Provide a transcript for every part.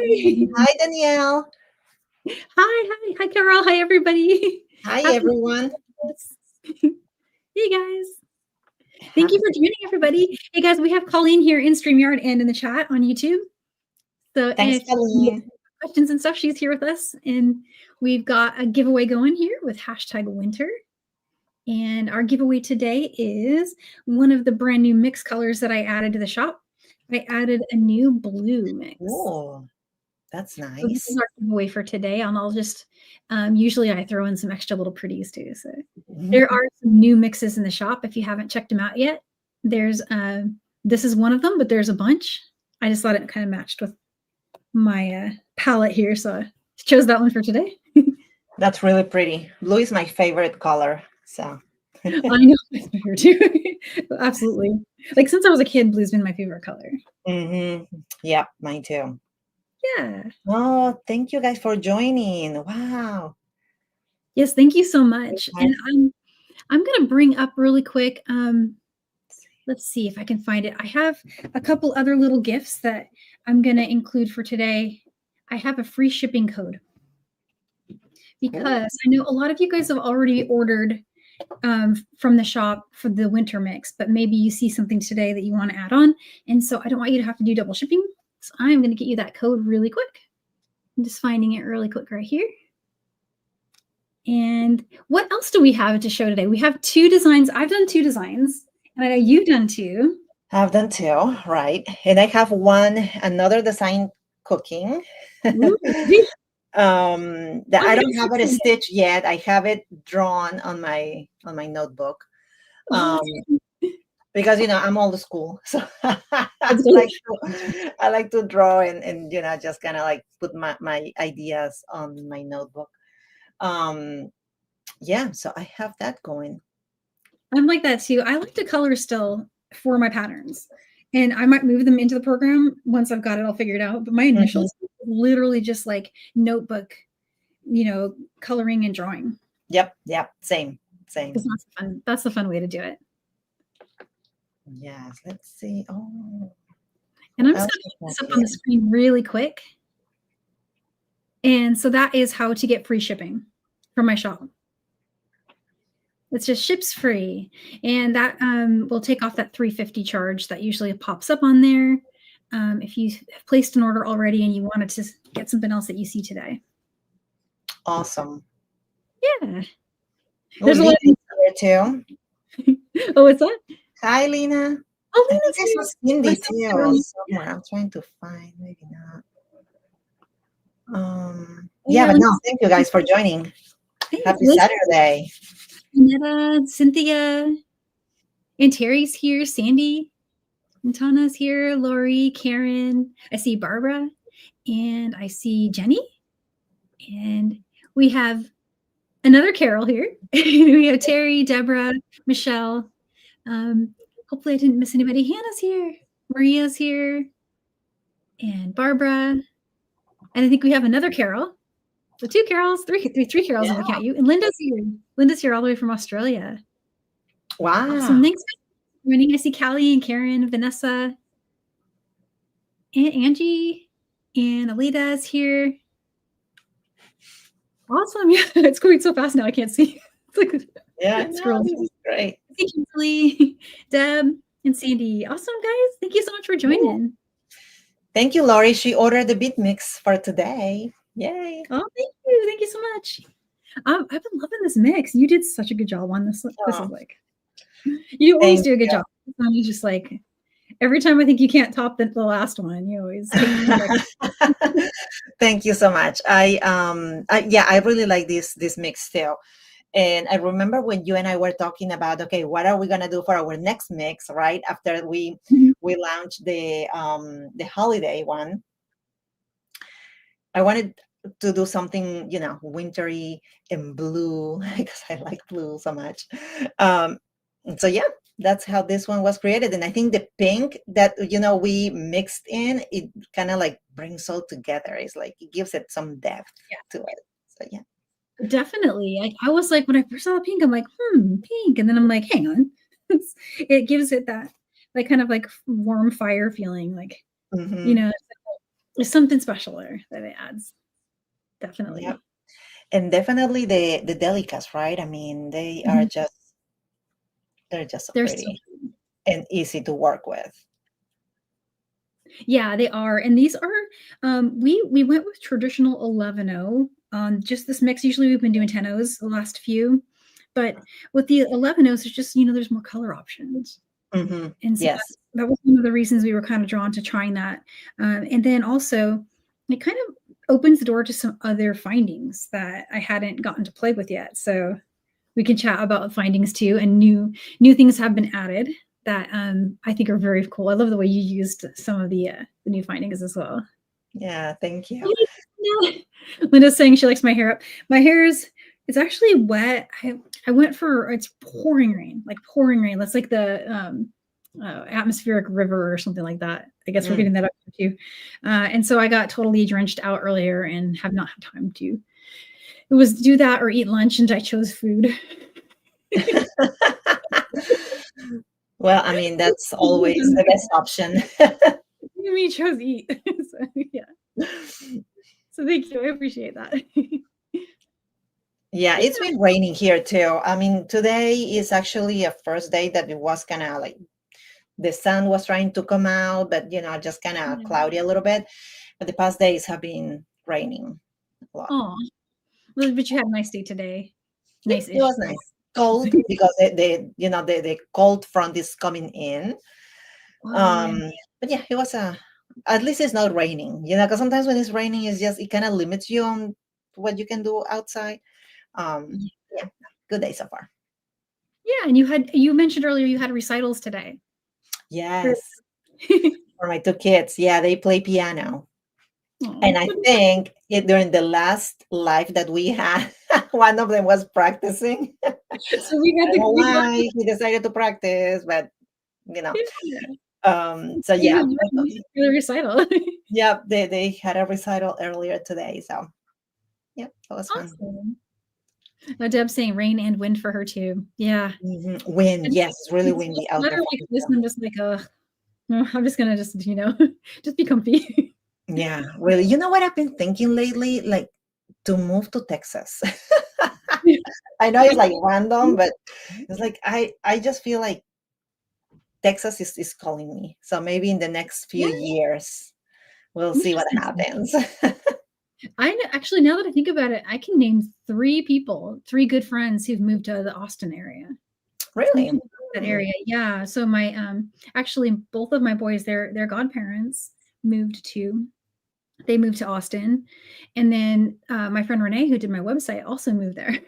Hi. Hi, Danielle. Hi, Carol. Hi, everybody. Hi, Happy everyone. Hey, guys. Thank you Happy. for joining, everybody. Hey, guys, we have Colleen here in StreamYard and in the chat on YouTube. So Thanks, if you have Colleen. questions and stuff, she's here with us. And we've got a giveaway going here with #winter. And our giveaway today is one of the brand new mix colors that I added to the shop. I added a new blue mix. Oh, that's So this is nice. our giveaway for today, and I'll just usually I throw in some extra little pretties too. So there are some new mixes in the shop if you haven't checked them out yet. There's this is one of them, but there's a bunch. I just thought it kind of matched with my palette here, so I chose that one for today. That's really pretty. Blue is my favorite color. So I know it's my favorite too. Absolutely. Like since I was a kid, blue's been my favorite color. Yep, mine too. Yeah. Oh, thank you guys for joining. Wow. Yes, thank you so much. And I'm gonna bring up really quick. Let's see if I can find it. I have a couple other little gifts that I'm gonna include for today. I have a free shipping code because I know a lot of you guys have already ordered from the shop for the winter mix, but maybe you see something today that you want to add on. And so I don't want you to have to do double shipping. So I'm going to get you that code really quick. I'm just finding it really quick right here. And what else do we have to show today? We have 2 designs. I've done 2 designs, and I know you've done 2. I've done 2, right? And I have another design cooking. That I don't have it stitched yet. I have it drawn on my notebook. Because I'm old school, so I like to draw and just kind of like put my ideas on my notebook. Yeah, so I have that going. I'm like that too. I like to color still for my patterns, and I might move them into the program once I've got it all figured out. But my initials literally just like notebook, coloring and drawing. Yep, same. That's the fun way to do it. Yes, let's see. Oh, and I'm just going to put this up on the screen really quick. And so that is how to get free shipping from my shop. It's just ships free, and that will take off that $3.50 charge that usually pops up on there if you have placed an order already and you wanted to get something else that you see today. Awesome. Yeah. There's a lot here too. Oh, what's that? Hi, Lena. Oh, I think I saw Cindy too somewhere. I'm trying to find, maybe not. Yeah, but no, thank you guys for joining. Happy Saturday. Anetta, Cynthia, and Terry's here, Sandy, and Tana's here, Lori, Karen. I see Barbara, and I see Jenny, and we have another Carol here. We have Terry, Deborah, Michelle. Hopefully I didn't miss anybody. Hannah's here, Maria's here, and Barbara. And I think we have another Carol. So 2 Carols, three Carols if I count you. And Linda's here. Linda's here all the way from Australia. Wow. Awesome. Thanks for joining. I see Callie and Karen, Vanessa, and Angie, and Alita's here. Awesome. Yeah, it's going so fast now I can't see. It's like this is great. Thank you, Julie, Deb, and Sandy. Awesome, guys. Thank you so much for joining. Thank you, Lori. She ordered the bead mix for today. Yay. Oh, thank you. Thank you so much. I've been loving this mix. You did such a good job on this. This is like, you always do a good job. It's just like, every time I think you can't top the last one, you always take me. Thank you so much. I really like this mix too. And I remember when you and I were talking about, okay, what are we gonna do for our next mix, right? After we launched the holiday one. I wanted to do something, wintry and blue because I like blue so much. So yeah, that's how this one was created. And I think the pink that, we mixed in, it kind of like brings all together. It's like, it gives it some depth to it. So yeah. Definitely. I was like, when I first saw the pink, I'm like, pink. And then I'm like, hang on. It gives it that like kind of like warm fire feeling, like, There's something special there that it adds. Yep. Definitely. And definitely the delicas, right? I mean, Mhm. they're just so They're so pretty and easy to work with. Yeah, they are, and these are, we went with traditional 11-0 on just this mix. Usually, we've been doing 10-0s the last few, but with the 11-0s, there's just, there's more color options, Hmm. and so Yes. that was one of the reasons we were kinda drawn to trying that, and then also, it kind of opens the door to some other findings that I hadn't gotten to play with yet, so we can chat about findings too, and new things have been added that I think are very cool. I love the way you used some of the new findings as well. Yeah, thank you. Linda's saying she likes my hair up. My hair is it's actually wet. I went for it's pouring rain, like pouring rain. That's like the atmospheric river or something like that. I guess we're Mm. getting that up too. And so I got totally drenched out earlier and have not had time to. It was do that or eat lunch, and I chose food. Well, I mean, that's always the best option. Me chose eat. So, yeah. So thank you. I appreciate that. Yeah, Yeah. it's been raining here too. I mean, today is actually a first day that it was kind of like the sun was trying to come out, but just kind of cloudy a little bit. But the past days have been raining a lot. Oh, but you had a nice day today. Yeah, it Nice-ish was day. nice. Cold because the cold front is coming in. Oh yeah. Um, but yeah, it was a at least it's not raining, because sometimes when it's raining, it kind of limits you on what you can do outside. Yeah, good day so far. Yeah, and you mentioned earlier you had recitals today. For- Yes, for my two kids. Yeah, they play piano. Oh, And I think during the last live that we had, one of them was practicing. I so we got don't know we got why he decided to practice, but you know. yeah. So He yeah, was ready for the recital. yeah, they had a recital earlier today. So yeah, that was fun. Awesome. Deb's saying rain and wind for her too. Yeah. Wind, And yes, it's really it's windy just out weather there for like me this, too. I'm just like, no, I'm just gonna just, just be comfy. Yeah, really. You know what I've been thinking lately? Like to move to Texas. I know it's like random, but it's like I just feel like Texas is calling me. So maybe in the next few Yeah, years, we'll see what interesting. happens. Actually, now that I think about it, I can name 3 people, 3 good friends who've moved to the Austin area. Really? Moved to that Hmm. area, yeah. So my actually both of my boys, their godparents moved to they moved to Austin, and then my friend Renee, who did my website, also moved there.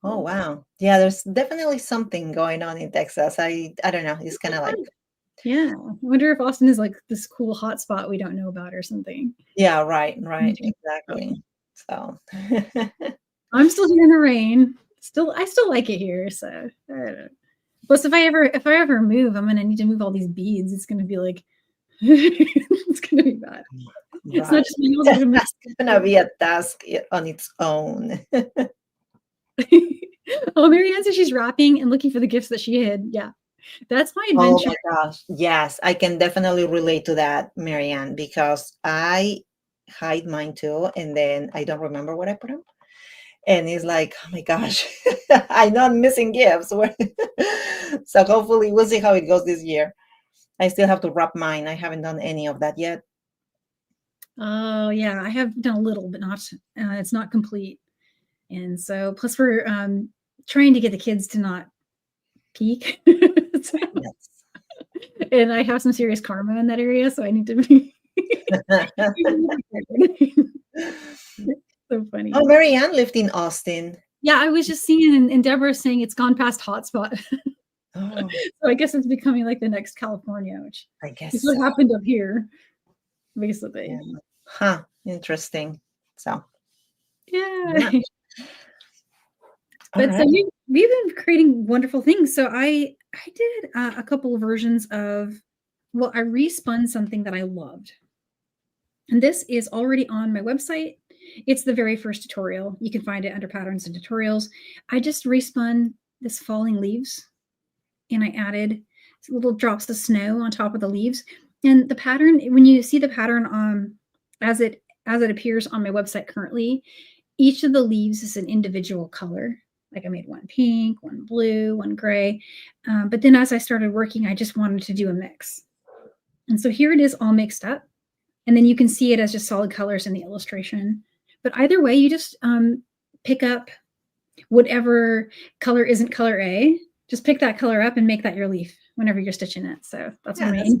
Oh wow. Yeah, there's definitely something going on in Texas. I don't know. It's kind of like Yeah, I wonder if Austin is like this cool hotspot we don't know about or something. yeah, right, right, Um, exactly. So I'm still here in the rain. I still like it here. So I don't know. Plus, if I ever move, I'm gonna need to move all these beads. It's gonna be like it's gonna be bad. It's not right. just me. Also gonna move. That's gonna be a task on its own. Oh, Marianne says she's wrapping and looking for the gifts that she hid. Yeah, that's my Oh adventure. my gosh. Yes, I can definitely relate to that, Marianne, because I hide mine too, and then I don't remember what I put them. And it's like, oh my gosh, I know I'm missing gifts. So hopefully we'll see how it goes this year. I still have to wrap mine. I haven't done any of that yet. Oh yeah, I have done a little, but not. It's not complete. And so, plus we're trying to get the kids to not peak. So- Yes. and I have some serious karma in that area, so I need to be so funny. Oh, Marianne lived in Austin. Yeah, I was just seeing, and Deborah saying it's gone past hotspot. Oh, So I guess it's becoming like the next California, which I is guess what so. happened up here, basically. Yeah. Huh. Interesting. So, Yeah. yeah. All But so right. we've been creating wonderful things. So I did a couple of versions of I respun something that I loved. And this is already on my website. It's the very first tutorial. You can find it under patterns and tutorials. I just respun this falling leaves, and I added little drops of snow on top of the leaves. And the pattern, when you see the pattern as it appears on my website currently, each of the leaves is an individual color. Like I made one pink, one blue, one gray. But then as I started working, I just wanted to do a mix. And so here it is all mixed up. And then you can see it as just solid colors in the illustration. But either way, you just pick up whatever color isn't color A. Just pick that color up and make that your leaf whenever you're stitching it. So that's one way. Nice.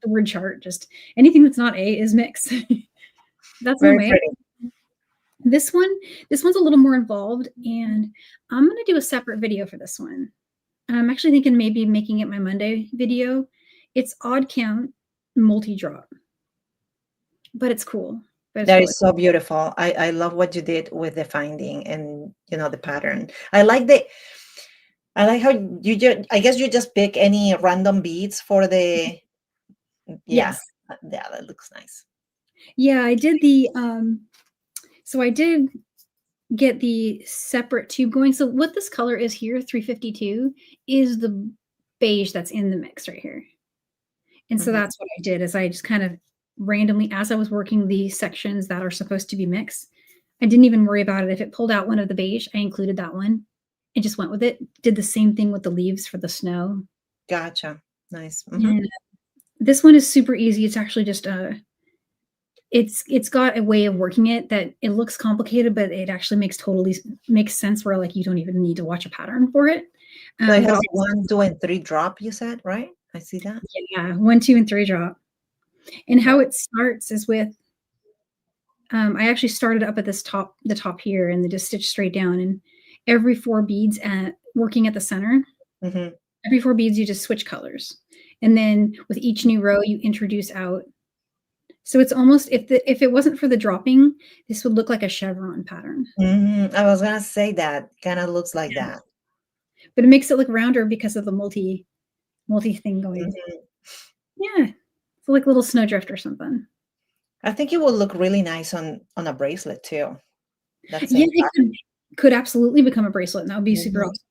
The word chart, just anything that's not A is mix. That's one way. Pretty. This one's a little more involved, and I'm going to do a separate video for this one. I'm actually thinking maybe making it my Monday video. It's odd count multi-drop, but it's cool. That is so beautiful. I love what you did with the finding and the pattern. I like how you just, I guess you just pick any random beads for the, yes. Yeah, that looks nice. Yeah, I did the, so I did get the separate tube going. So what this color is here, 352, is the beige that's in the mix right here. And so that's what I did, is I just kind of randomly, as I was working the sections that are supposed to be mixed, I didn't even worry about it. If it pulled out one of the beige, I included that one and just went with it. Did the same thing with the leaves for the snow. Gotcha. Nice. And this one is super easy. It's actually just it's got a way of working it that it looks complicated, but it actually makes sense where like you don't even need to watch a pattern for it. So it has 1, 2, and 3 drop, you said, right? I see that. Yeah, 1, 2, and 3 drop. And how it starts is with, I actually started up at the top here, and then just stitched straight down. And every 4 beads working at the center, every 4 beads, you just switch colors. And then with each new row, you introduce out. So it's almost, if it wasn't for the dropping, this would look like a chevron pattern. I was going to say that. Kind of looks like that. But it makes it look rounder because of the multi thing going. Yeah. It's like a little snowdrift or something. I think it will look really nice on a bracelet too. It could absolutely become a bracelet, and that would be super awesome.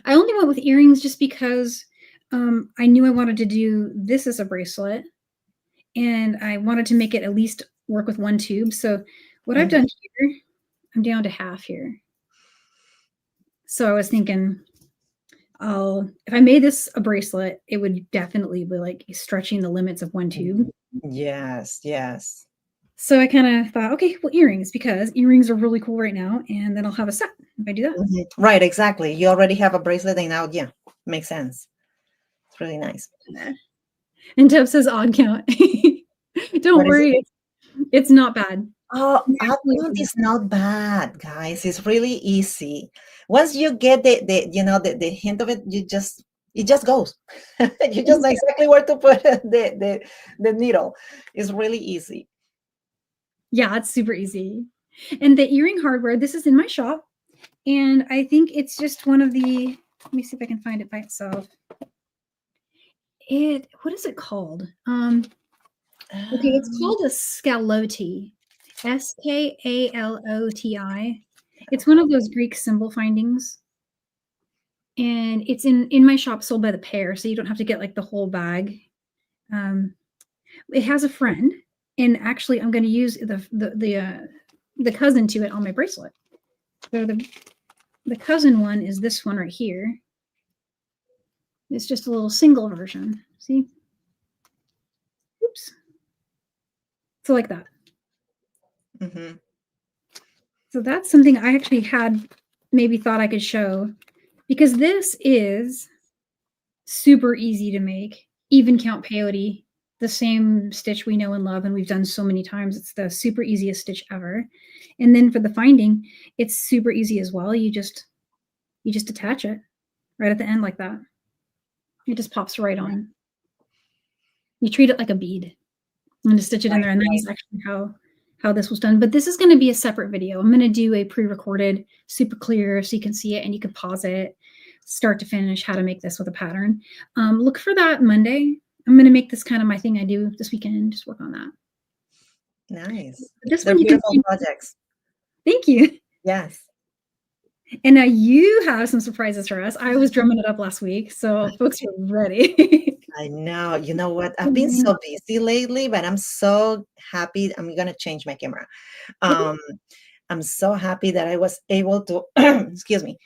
I only went with earrings just because I knew I wanted to do this as a bracelet, and I wanted to make it at least work with 1 tube. So what I've done here, I'm down to half here. So I was thinking, if I made this a bracelet, it would definitely be like stretching the limits of 1 tube. Yes, yes. So I kind of thought, okay, well, earrings, because earrings are really cool right now, and then I'll have a set if I do that. Right, exactly. You already have a bracelet, and now, yeah, makes sense. It's really nice. And Deb says odd count. Don't worry, it's not bad. Oh, odd count is not bad, guys. It's really easy. Once you get the hint of it, it just goes. You just know exactly where to put the needle. It's really easy. Yeah, it's super easy. And the earring hardware, this is in my shop, and I think it's just one of the, let me see if I can find it by itself. What is it called? Okay, it's called a scaloti. Skaloti. It's one of those Greek symbol findings. And it's in my shop, sold by the pair, so you don't have to get like the whole bag. It has a friend, and actually I'm going to use the cousin to it on my bracelet. So the cousin one is this one right here. It's just a little single version. See? Oops. So like that. So that's something I actually had maybe thought I could show, because this is super easy to make. Even count peyote, the same stitch we know and love, and we've done so many times. It's the super easiest stitch ever. And then for the finding, it's super easy as well. You just attach it right at the end like that. It just pops right on. You treat it like a bead and just stitch it in there. And that's actually how this was done. But this is going to be a separate video. I'm going to do a pre-recorded, super clear, so you can see it and you can pause it, start to finish, how to make this with a pattern. Look for that Monday. I'm going to make this kind of my thing I do this weekend, just work on that. Nice. They're beautiful projects. Thank you. Yes. And now you have some surprises for us. I was drumming it up last week, so folks are ready. I know. You know what? I've been so busy lately, but I'm so happy. I'm gonna change my camera. Okay. Um, I'm so happy that I was able to, excuse me,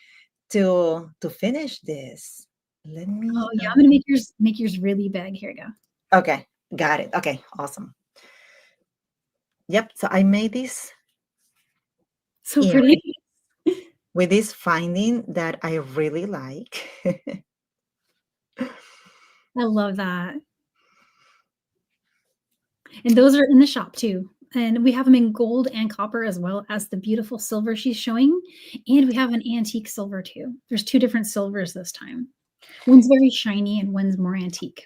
to finish this. Let Oh me. yeah, I'm gonna make yours really big. Here you go. Okay, got it. Okay, awesome. Yep. So I made this So earring pretty. with this finding that I really like. I love that. And those are in the shop too. And we have them in gold and copper as well as the beautiful silver she's showing. And we have an antique silver too. There's two different silvers this time. One's very shiny and one's more antique.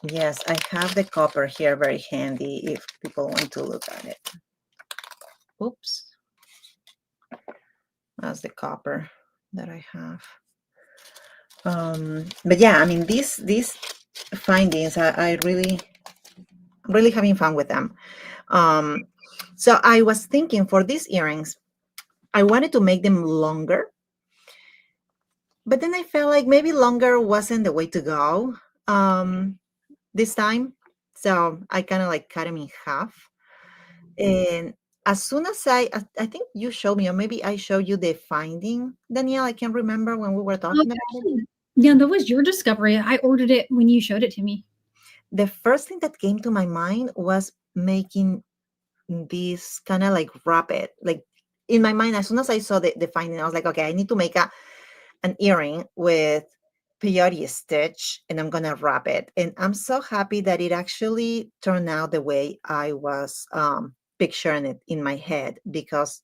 Yes, I have the copper here very handy if people want to look at it. Oops. That's the copper that I have. But yeah, I mean these findings, I really having fun with them. So I was thinking for these earrings, I wanted to make them longer, but then I felt like maybe longer wasn't the way to go this time. So I kind of like cut them in half. And as soon as I think you showed me, or maybe I showed you the finding, Danielle. I can't remember when we were talking about it. Actually, yeah, that was your discovery. I ordered it when you showed it to me. The first thing that came to my mind was making this kind of like wrap it. Like in my mind, as soon as I saw the finding, I was like, okay, I need to make an earring with peyote stitch and I'm gonna wrap it. And I'm so happy that it actually turned out the way I was picturing it in my head, because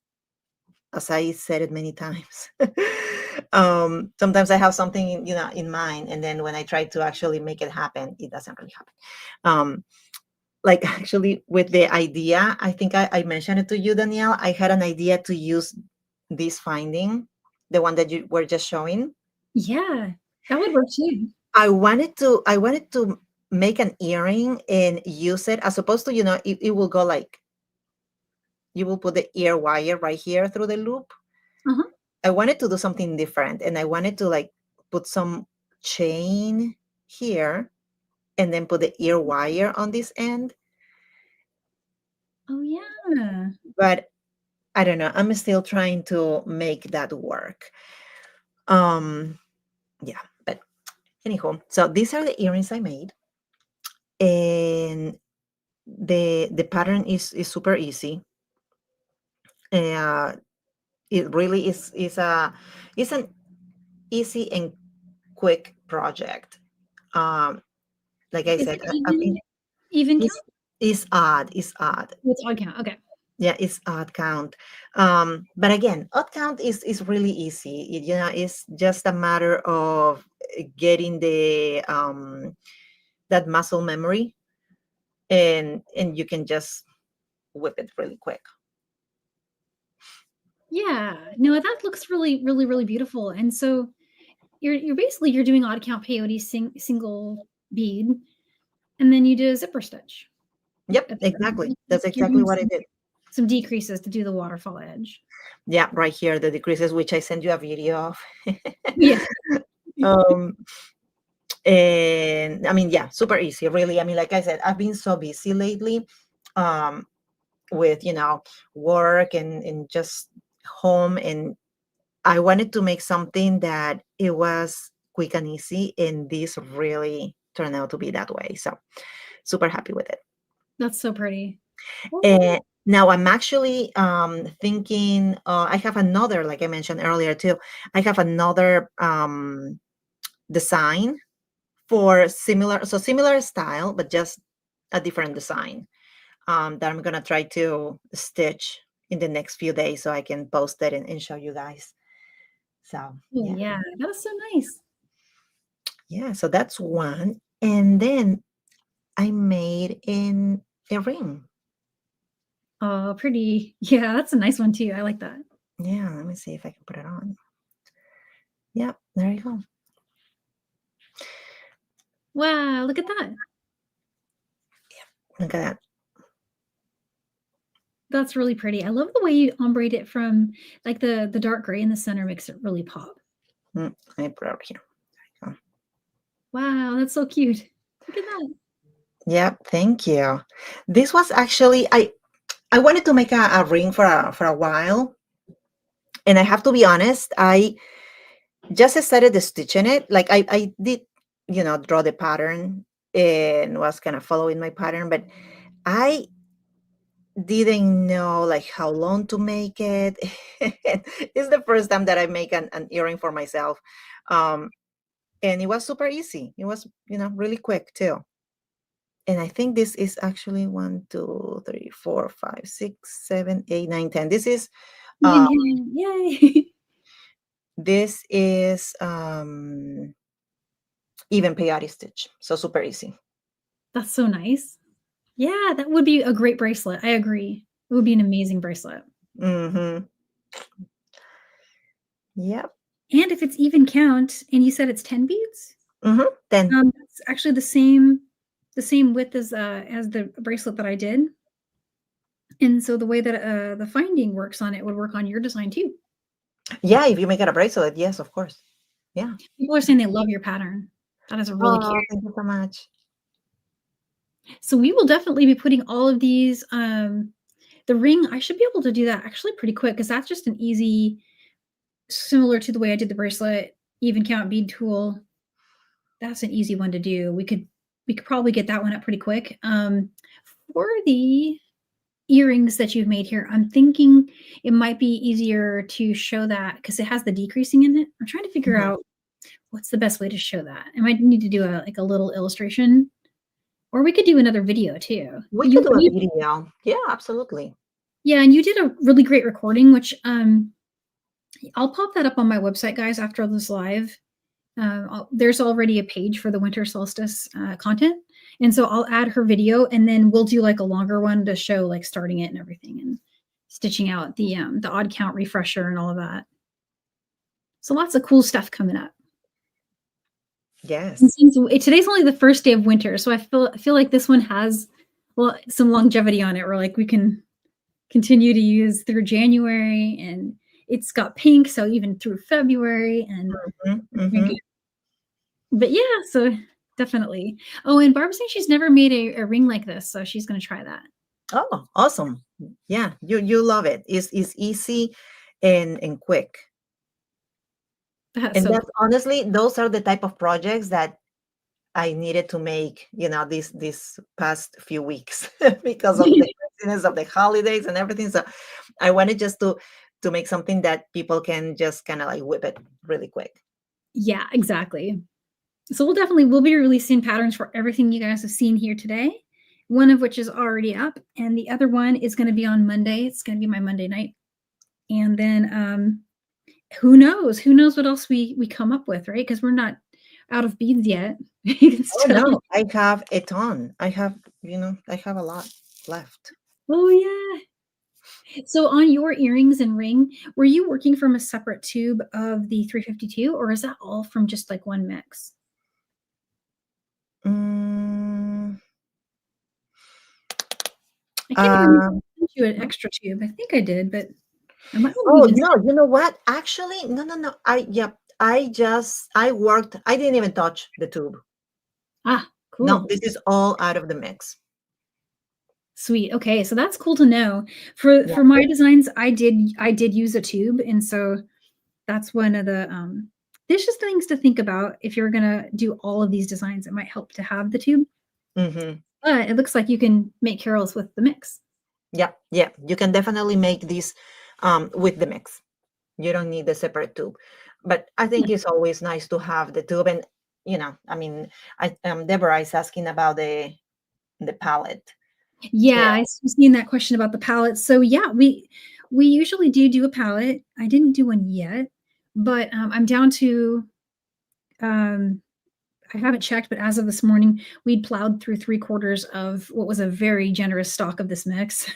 as I said it many times, sometimes I have something in mind, and then when I try to actually make it happen, it doesn't really happen. Like actually with the idea, I think I mentioned it to you, Danielle. I had an idea to use this finding, the one that you were just showing. Yeah, that would work too. I wanted to make an earring and use it as opposed to, it will go like, you will put the ear wire right here through the loop. Uh-huh. I wanted to do something different, and I wanted to like put some chain here and then put the ear wire on this end. Oh yeah. But I don't know. I'm still trying to make that work. Um, yeah, but anyhow, so these are the earrings I made, and the pattern is super easy. Uh, it really is an easy and quick project. Um, like I Is said, it I've been even it's count? is odd, is odd. It's odd count. Okay. Yeah, it's odd count. But again, odd count is really easy. It's just a matter of getting the that muscle memory, and you can just whip it really quick. Yeah. No, that looks really, really, really beautiful. And so you're basically you're doing odd count peyote single bead, and then you do a zipper stitch Yep, at the end. exactly. Looks That's like you're exactly doing what I did. some decreases to do the waterfall edge. Yeah, right here, the decreases, which I sent you a video of. Yeah. um, and I mean, yeah, super easy, really. I mean, like I said, I've been so busy lately. With work and just home, and I wanted to make something that it was quick and easy, and this really turned out to be that way, so super happy with it. That's so pretty. And now I'm actually thinking, I have another, like I mentioned earlier too, I have another design for similar style, but just a different design, that I'm gonna try to stitch in the next few days so I can post it and show you guys. So Oh, yeah, yeah. That was so nice. yeah. So that's one, and then I made in a ring. Oh, pretty. Yeah, that's a nice one too. I like that. Yeah, let me see if I can put it on. Yep, there you go. Wow, look at that. Look at that. That's really pretty. I love the way you ombre it from like the dark gray in the center makes it really pop. Let me put it over here. There you go. Wow, that's so cute. Look at that. Yep, thank you. This was actually I wanted to make a ring for a while, and I have to be honest, I just started stitching it. Like I did, draw the pattern and was kind of following my pattern, but I didn't know like how long to make it. It's the first time that I make an earring for myself. Um, and it was super easy. It was, really quick too. And I think this is actually 1, 2, 3, 4, 5, 6, 7, 8, 9, 10. You Uh, can, yay. this is even peyote stitch. So super easy. That's so nice. Yeah, that would be a great bracelet. I agree. It would be an amazing bracelet. Mm-hmm. Yep. And if it's even count, and you said it's 10 beads, Mm-hmm. 10. that's actually the same width as the bracelet that I did. And so the way that the finding works on it would work on your design too. Yeah, if you make it a bracelet, yes, of course. Yeah. People are saying they love your pattern. That is really cute. Oh, thank you so much. So we will definitely be putting all of these. The ring, I should be able to do that actually pretty quick because that's just an easy, similar to the way I did the bracelet, even count bead tool. That's an easy one to do. We could probably get that one up pretty quick. For the earrings that you've made here, I'm thinking it might be easier to show that because it has the decreasing in it. I'm trying to figure Mhm. out what's the best way to show that. I might need to do a little illustration, or we could do another video too. We could You, do a you video. Yeah, absolutely. yeah, and you did a really great recording, which I'll pop that up on my website, guys, after this live. There's already a page for the Winter Solstice content, and so I'll add her video, and then we'll do like a longer one to show like starting it and everything, and stitching out the odd count refresher and all of that. So lots of cool stuff coming up. And Yes. since today's only the first day of winter, so I feel like this one has some longevity on it, where like we can continue to use through January, and it's got pink, so even through February, and Mm-hmm. but yeah, so definitely. Oh, and Barbara's saying she's never made a ring like this, so she's gonna try that. Oh, awesome. Yeah, you love it. It's easy and quick. That's And so that's cool. honestly, those are the type of projects that I needed to make, this past few weeks because of the craziness of the holidays and everything. So I wanted just to make something that people can just kind of like whip it really quick. Yeah, exactly. So we'll be releasing patterns for everything you guys have seen here today. One of which is already up, and the other one is going to be on Monday. It's going to be my Monday night, and then who knows? Who knows what else we come up with, right? Because we're not out of beads yet. You can Oh still. no, I have a ton. I have a lot left. Oh yeah. So on your earrings and ring, were you working from a separate tube of the 352, or is that all from just like one mix? Mm, I can't even remember if um, I sent you an extra tube. I think I did, but I might have oh even no, you know what? Actually, no, no, no. I worked. I didn't even touch the tube. No, cool. this is all out of the mix. Sweet. Okay, so that's cool to know. For Yeah. for my designs, I did use a tube, and so that's one of the there's just things to think about if you're gonna do all of these designs. It might help to have the tube, Mm-hmm. but it looks like you can make carols with the mix. Yeah, yeah. You can definitely make this with the mix. You don't need the separate tube. But I think it's always nice to have the tube. And I mean, Deborah is asking about the palette. Yeah, Yeah. I was seeing that question about the palettes. So yeah, we usually do a palette. I didn't do one yet, but I'm down to um, I haven't checked, but as of this morning, we'd plowed through 3/4 of what was a very generous stock of this mix.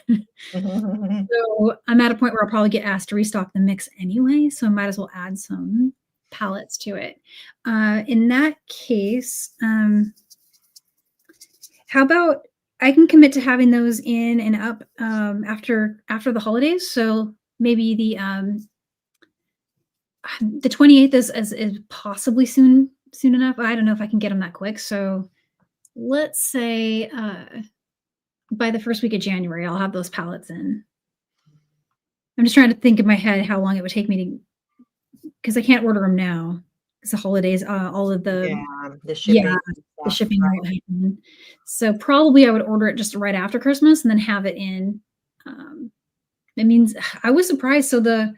So I'm at a point where I'll probably get asked to restock the mix anyway, so I might as well add some palettes to it. In that case, how about I can commit to having those in and up after the holidays. So maybe the 28th is possibly soon enough. I don't know if I can get them that quick. So let's say by the first week of January, I'll have those pallets in. I'm just trying to think in my head how long it would take me to, because I can't order them now because the holidays, all of the the shipping the stuff, shipping right? won't happen. So probably I would order it just right after Christmas and then have it in. It means I was surprised. So the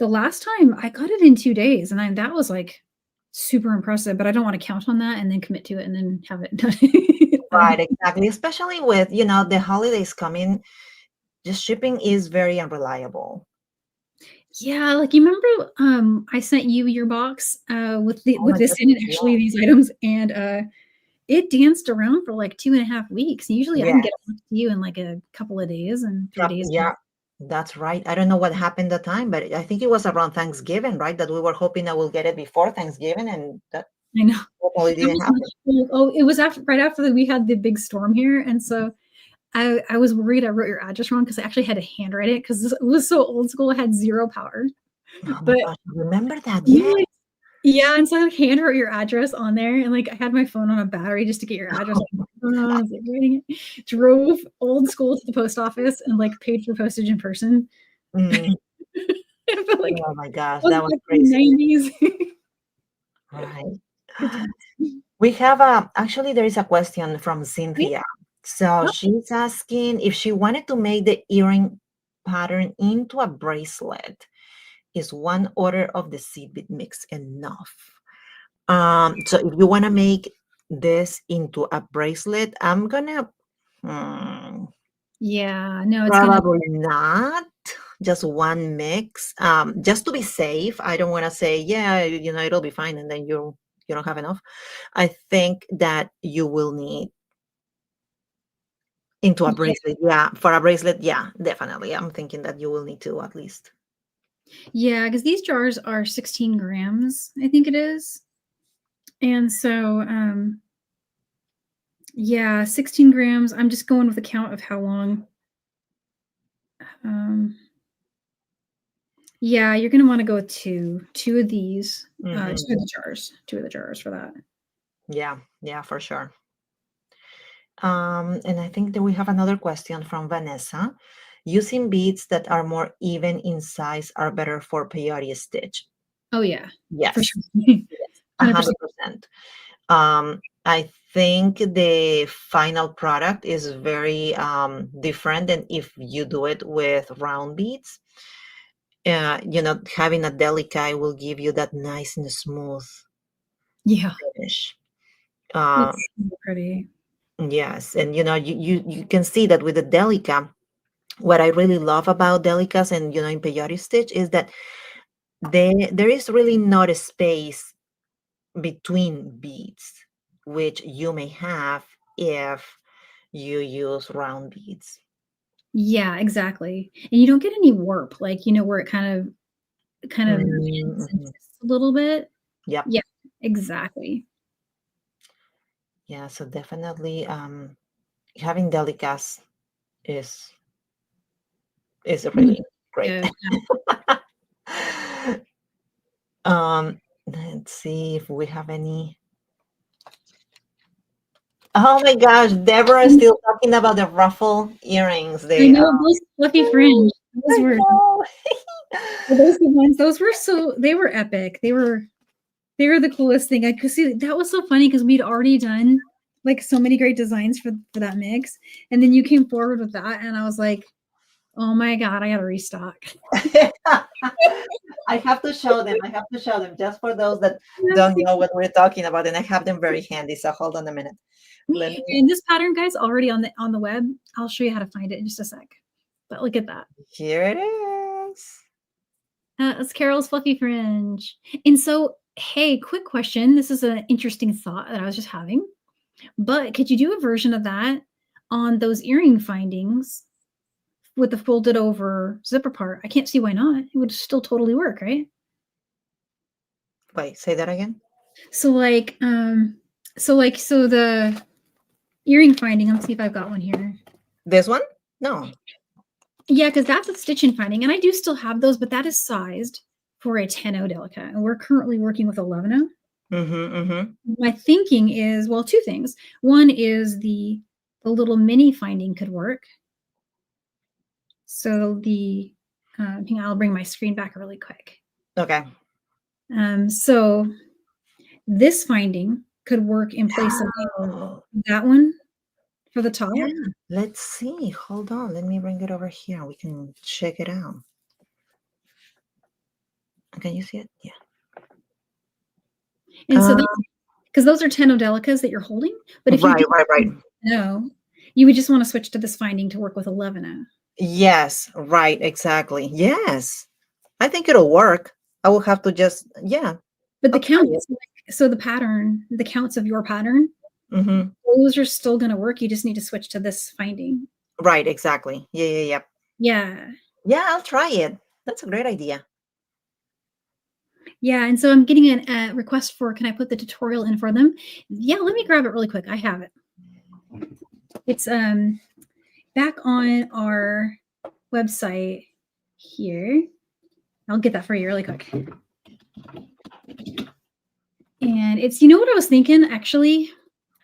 last time I got it in 2 days, and that was like super impressive. But I don't want to count on that and then commit to it and then have it done. Right, exactly. Especially with, the holidays coming, just shipping is very unreliable. Yeah, like you remember I sent you your box with Oh my this in it, goodness, actually these items, and it danced around for like 2.5 weeks. Usually I yeah. can get it to you in like a couple of days and 3 days. Yeah, that's right. I don't know what happened that time, but I think it was around Thanksgiving, right? That we were hoping that we'll get it before Thanksgiving, and that I know. totally It didn't was happen. it was after right after we had the big storm here, and so I was worried I wrote your address wrong because I actually had to handwrite it because it was so old school. It had 0 power, Oh my but gosh, I remember that. Yeah. you yeah, and so I like handwrote your address on there, and like I had my phone on a battery just to get your address. I was like writing it. Drove old school to the post office and like paid for postage in person. Mm. I felt like Oh my gosh, I was that was back in crazy. the 90s. Right. Good times. We have actually there is a question from Okay. Cynthia. So Oh, she's asking if she wanted to make the earring pattern into a bracelet. Is one order of the seed bead mix enough? So if you want to make this into a bracelet, I'm gonna yeah, no, it's gonna probably not. Just one mix. Just to be safe. I don't want to say, yeah, it'll be fine, and then you don't have enough. I think that you will need into a yeah, bracelet. Yeah, for a bracelet, yeah, definitely. I'm thinking that you will need to at least. yeah, because these jars are 16 grams, I think it is. And so yeah, 16 grams. I'm just going with the count of how long. Um Yeah, you're gonna wanna go with 2 of these, 2 Mhm. of the jars, 2 of the jars for that. Yeah, for sure. And I think that we have another question from Vanessa. Using beads that are more even in size are better for peyote stitch. Oh, yeah, for Yes, sure. yes, 100%. 100%. I think the final product is very different than if you do it with round beads. Having a delica will give you that nice and smooth Yeah, finish. Uh, it's so pretty. yes, and you can see that with the delica. What I really love about delicas and in peyote stitch is that there is really not a space between beads, which you may have if you use round beads. Yeah, exactly, and you don't get any warp, like, where it kind of bends and Mhm. twists a little bit. Yep. Yeah, exactly. Yeah, so definitely having delicas is is Mhm. really great. Good, yeah. Let's see if we have any. Oh my gosh, Deborah is still talking about the ruffle earrings. I They know, those fluffy fringe, those I were know. those the ones those were they were epic. They were the coolest thing. I could see that was so funny because we'd already done like so many great designs for that mix, and then you came forward with that, and I was like, "Oh my god, I gotta restock." I have to show them. I have to show them just for those that don't know what we're talking about, and I have them very handy. So hold on a minute. Let me. And this pattern, guys, already on the web. I'll show you how to find it in just a sec. But look at that. Here it is. It's Carol's fluffy fringe. And so, hey, quick question. This is an interesting thought that I was just having. But could you do a version of that on those earring findings with the folded over zipper part? I can't see why not. It would still totally work, right? Wait, say that again. So so the earring finding, let's see if I've got one here. This one? No. Yeah, because that's a stitch in finding, and I do still have those, but that is sized for a 10-0 delica, and we're currently working with 11-0. Mm-hmm, mm-hmm. My thinking is, well, two things. One is the little mini finding could work. So hang on, I'll bring my screen back really quick. Okay. So this finding could work in place of Oh, that one for the top. yeah. Let's see. Hold on. Let me bring it over here. We can check it out. Can you see it? Yeah. And so that's because those are 10 Odelicas that you're holding. But if you Right. no, you would just want to switch to this finding to work with 11. Yes, right, exactly. Yes. I think it'll work. I will have to just, yeah, But the I'll try counts, so the pattern, the counts of your pattern, it. those are still going to work. You just need to switch to this finding. Right, exactly. Yeah. Yeah. Yeah, I'll try it. That's a great idea. Yeah. And so I'm getting a request for, can I put the tutorial in for them? Yeah, let me grab it really quick. I have it. It's back on our website here. I'll get that for you really quick. And it's, you know what I was thinking, actually?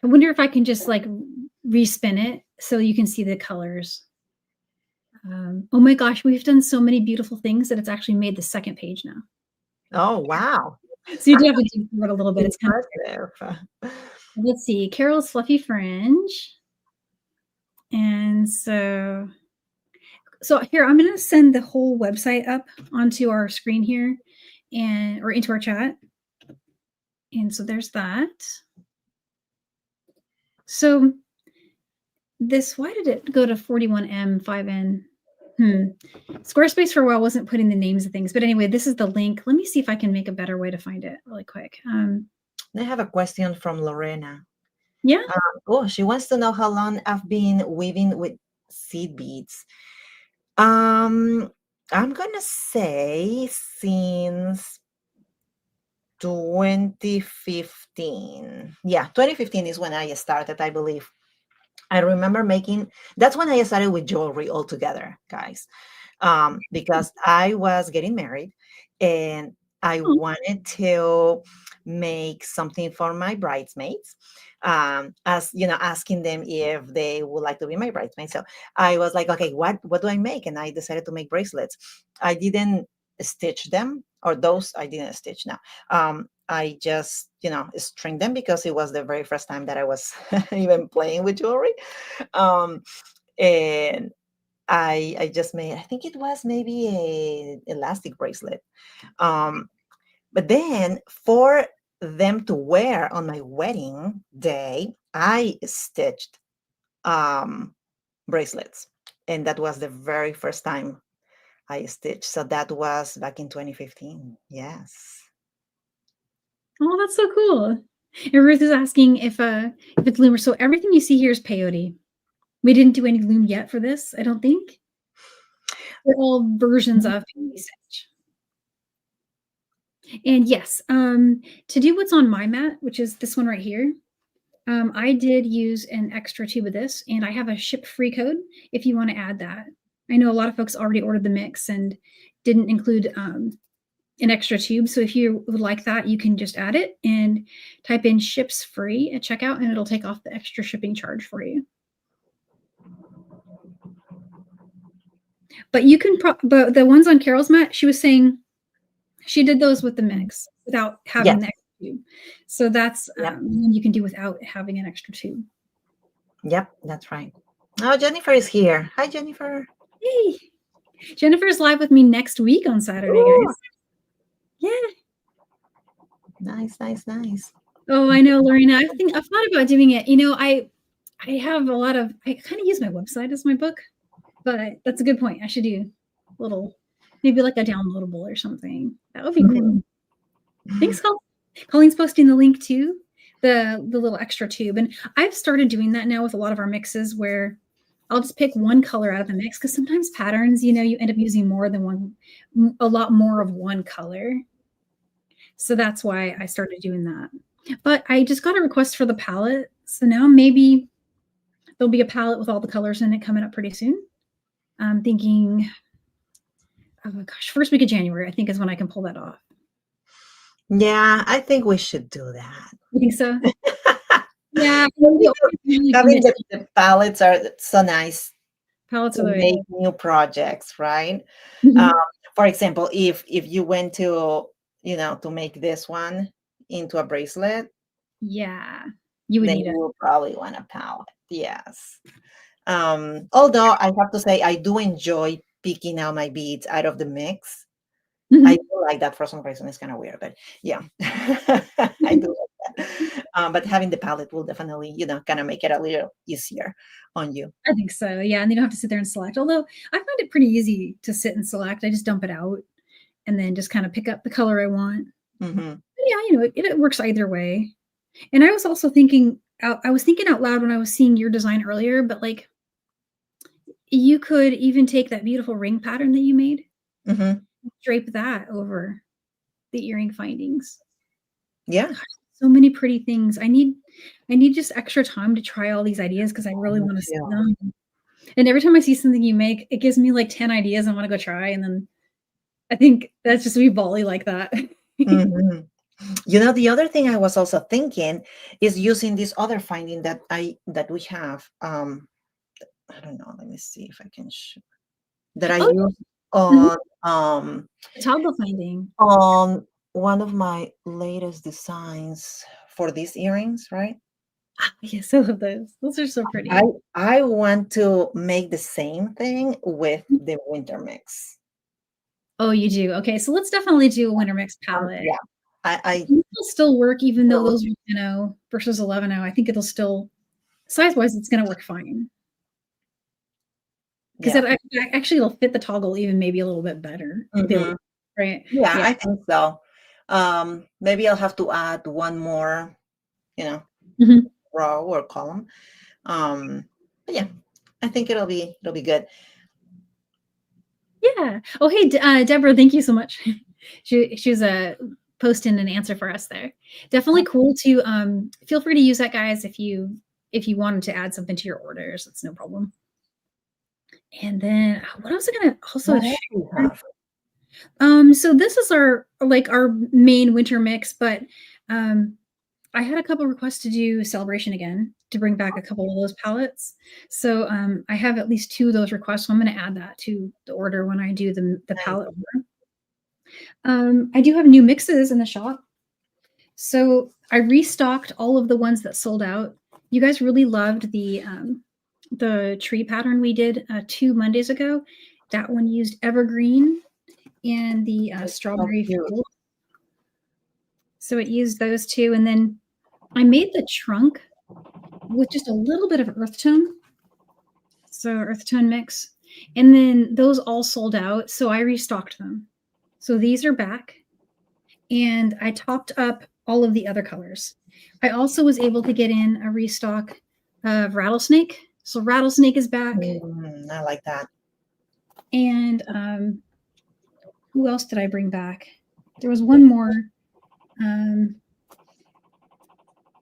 I wonder if I can just like respin it so you can see the colors. Oh my gosh, we've done so many beautiful things that it's actually made the second page now. Oh, wow. So you do have to do it a little bit. It's kind Impressive. of, let's see, Carol's Fluffy Fringe. And so here, I'm going to send the whole website up onto our screen here or into our chat. And so there's that. So why did it go to 41M, 5N? Squarespace for a while wasn't putting the names of things. But anyway, this is the link. Let me see if I can make a better way to find it really quick. I have a question from Lorena. Yeah. She wants to know how long I've been weaving with seed beads. I'm gonna say since 2015. Yeah, 2015 is when I started, I believe. I remember that's when I started with jewelry altogether, guys. Because I was getting married and I Oh, wanted to make something for my bridesmaids. As you know, asking them if they would like to be my bridesmaids. So I was like, okay, what do I make? And I decided to make bracelets. I didn't stitch them, or those I didn't stitch now. I just, string them because it was the very first time that I was even playing with jewelry. And I just made, I think it was maybe a elastic bracelet. But then for them to wear on my wedding day, I stitched bracelets. And that was the very first time I stitched. So that was back in 2015. Yes. oh, that's so cool. And Ruth is asking if it's loomer. So everything you see here is peyote. We didn't do any loom yet for this, I don't think. They're all versions of peyote stitch. And yes, to do what's on my mat, which is this one right here, I did use an extra tube of this, and I have a ship-free code if you want to add that. I know a lot of folks already ordered the mix and didn't include an extra tube. So if you would like that, you can just add it and type in ships free at checkout, and it'll take off the extra shipping charge for you. But you can, but the ones on Carol's mat, she was saying she did those with the mix without having the extra tube. So that's you can do without having an extra tube. Yep, that's right. Oh, Jennifer is here. Hi, Jennifer. Hey, Jennifer's live with me next week on Saturday, guys. Yeah. Nice. Oh, I know, Lorena. I've thought about doing it. I have a lot of, I kind of use my website as my book, but that's a good point. I should do a little, maybe like a downloadable or something. That would be cool. Thanks, Colleen's posting the link too, the little extra tube. And I've started doing that now with a lot of our mixes where I'll just pick one color out of the mix because sometimes patterns, you end up using more than a lot more of one color. So that's why I started doing that. But I just got a request for the palette. So now maybe there'll be a palette with all the colors in it coming up pretty soon. I'm thinking, oh gosh, first week of January, I think is when I can pull that off. Yeah, I think we should do that. You think so? Yeah, Well, we always usually having commit to the palettes are so nice palettes to are the way. make new projects, right? Um, Mhm. for example, if you went to, to make this one into a bracelet, Yeah, you would then need you it. will probably want a palette. Yes. Although I have to say, I do enjoy picking out my beads out of the mix. I Mhm. do like that for some reason. It's kind of weird, but yeah, I do like that. But having the palette will definitely, kind of make it a little easier on you. I think so, yeah, and you don't have to sit there and select, although I find it pretty easy to sit and select. I just dump it out and then just kinda pick up the color I want. Hmm. But yeah, it works either way. And I was also I was thinking out loud when I was seeing your design earlier, but, like, you could even take that beautiful ring pattern that you made, Hmm. drape that over the earring findings. Yeah. Gosh, so many pretty things. I need just extra time to try all these ideas because I really Me wanna see too. them. And every time I see something you make, it gives me, like, 10 ideas I wanna go try, and then I think that's just me volley like that. Hmm. The other thing I was also thinking is using this other finding that we have. I don't know. Let me see if I can show that I Oh, use mhm, um the toggle finding. on one of my latest designs for these earrings, right? Ah, yes, I love those. Those are so I pretty. I want to make the same thing with the winter mix. Oh, you do? Okay, so let's definitely do a winter mix palette. Yeah, I It'll still work even though will. those are 10-0 versus 11-0. I think it'll still size-wise, it's gonna work fine. 'Cause Yeah. actually it'll fit the toggle even maybe a little bit better. They'll Hmm. right? Yeah, Yeah. I think so. Maybe I'll have to add one more, you know, Mhm. row or column. But yeah, I think it'll be good. Yeah. Oh, hey, Deborah, thank you so much. She was, posting an answer for us there. Definitely cool to, feel free to use that, guys, if you wanted to add something to your orders, it's no problem. And then, what else I gonna also What else do you share? have? So this is our main winter mix, but, um, I had a couple requests to do Celebration again, to bring back a couple of those palettes. So, I have at least 2 of those requests, so I'm gonna add that to the order when I do the Nice. palette order. I do have new mixes in the shop. So I restocked all of the ones that sold out. You guys really loved the tree pattern we did 2 Mondays ago. That one used evergreen and the It's so strawberry cute. field. So it used those two, and then I made the trunk with just a little bit of earth tone, so earth tone mix, and then those all sold out. So I restocked them. So these are back. And I topped up all of the other colors. I also was able to get in a restock of Rattlesnake. So Rattlesnake is back. I like that. And who else did I bring back? There was one more. Um,